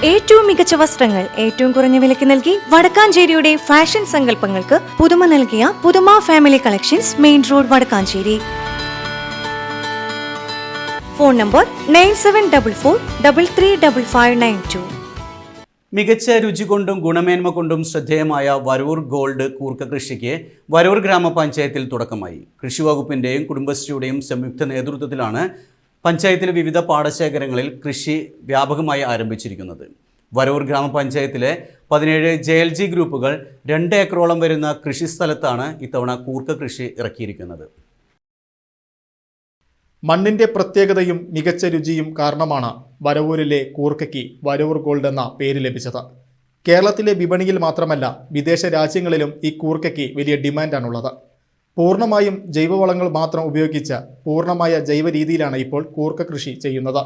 ഏറ്റവും മികച്ച വസ്ത്രങ്ങൾ ഏറ്റവും കുറഞ്ഞ വിലയ്ക്ക് നൽകി വടക്കാഞ്ചേരിയുടെ ഫാഷൻ സങ്കല്പങ്ങൾക്ക് പുതുമ നൽകിയ പുതുമ family collections, main road, Vadakkanchery. Phone number 9744335592. മികച്ച രുചി കൊണ്ടും ഗുണമേന്മ കൊണ്ടും ശ്രദ്ധേയമായ വരവൂർ ഗോൾഡ് കൂർക്ക കൃഷിക്ക് വരവൂർ ഗ്രാമപഞ്ചായത്തിൽ തുടക്കമായി. കൃഷി വകുപ്പിൻ്റെയും കുടുംബശ്രീയുടെയും സംയുക്ത നേതൃത്വത്തിലാണ് പഞ്ചായത്തിലെ വിവിധ പാടശേഖരങ്ങളിൽ കൃഷി വ്യാപകമായി ആരംഭിച്ചിരിക്കുന്നത്. വരവൂർ ഗ്രാമപഞ്ചായത്തിലെ 17 JLG ഗ്രൂപ്പുകൾ 2 ഏക്കറോളം വരുന്ന കൃഷിസ്ഥലത്താണ് ഇത്തവണ കൂർക്ക കൃഷി ഇറക്കിയിരിക്കുന്നത്. മണ്ണിന്റെ പ്രത്യേകതയും മികച്ച രുചിയും കാരണമാണ് വരവൂരിലെ കൂർക്കയ്ക്ക് വരവൂർ ഗോൾഡ് എന്ന പേര് ലഭിച്ചത്. കേരളത്തിലെ വിപണിയിൽ മാത്രമല്ല, വിദേശ രാജ്യങ്ങളിലും ഈ കൂർക്കയ്ക്ക് വലിയ ഡിമാൻഡാണുള്ളത്. പൂർണ്ണമായും ജൈവവളങ്ങൾ മാത്രം ഉപയോഗിച്ച് പൂർണ്ണമായ ജൈവ രീതിയിലാണ് ഇപ്പോൾ കൂർക്ക കൃഷി ചെയ്യുന്നത്.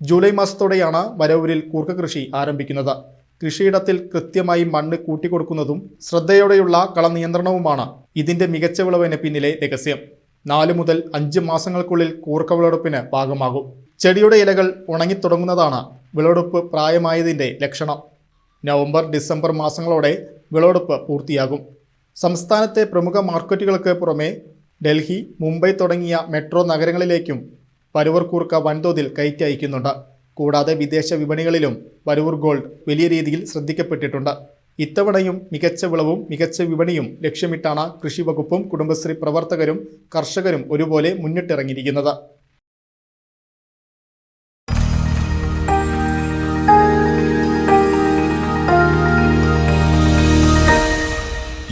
ജൂലൈ മാസത്തോടെയാണ് വരവൂരിൽ കൂർക്ക കൃഷി ആരംഭിക്കുന്നത്. കൃഷിയിടത്തിൽ കൃത്യമായി മണ്ണ് കൂട്ടിക്കൊടുക്കുന്നതും ശ്രദ്ധയോടെയുള്ള കളനിയന്ത്രണവുമാണ് ഇതിന്റെ മികച്ച വിളവിന് പിന്നിലെ രഹസ്യം. 4 മുതൽ 5 മാസങ്ങൾക്കുള്ളിൽ കൂർക്ക വിളവെടുപ്പിന് പാകമാകും. ചെടിയുടെ ഇലകൾ ഉണങ്ങിത്തുടങ്ങുന്നതാണ് വിളവെടുപ്പ് പ്രായമായതിൻ്റെ ലക്ഷണം. നവംബർ, ഡിസംബർ മാസങ്ങളോടെ വിളവെടുപ്പ് പൂർത്തിയാകും. സംസ്ഥാനത്തെ പ്രമുഖ മാർക്കറ്റുകൾക്ക് പുറമെ ഡൽഹി, മുംബൈ തുടങ്ങിയ മെട്രോ നഗരങ്ങളിലേക്കും വരവൂർ കൂർക്ക വൻതോതിൽ കയറ്റി അയക്കുന്നുണ്ട്. കൂടാതെ വിദേശ വിപണികളിലും വരവൂർ ഗോൾഡ് വലിയ രീതിയിൽ ശ്രദ്ധിക്കപ്പെട്ടിട്ടുണ്ട്. ഇത്തവണയും മികച്ച വിളവും മികച്ച വിപണിയും ലക്ഷ്യമിട്ടാണ് കൃഷി വകുപ്പും കുടുംബശ്രീ പ്രവർത്തകരും കർഷകരും ഒരുപോലെ മുന്നിട്ടിറങ്ങിയിരിക്കുന്നത്.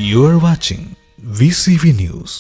You are watching VCV News.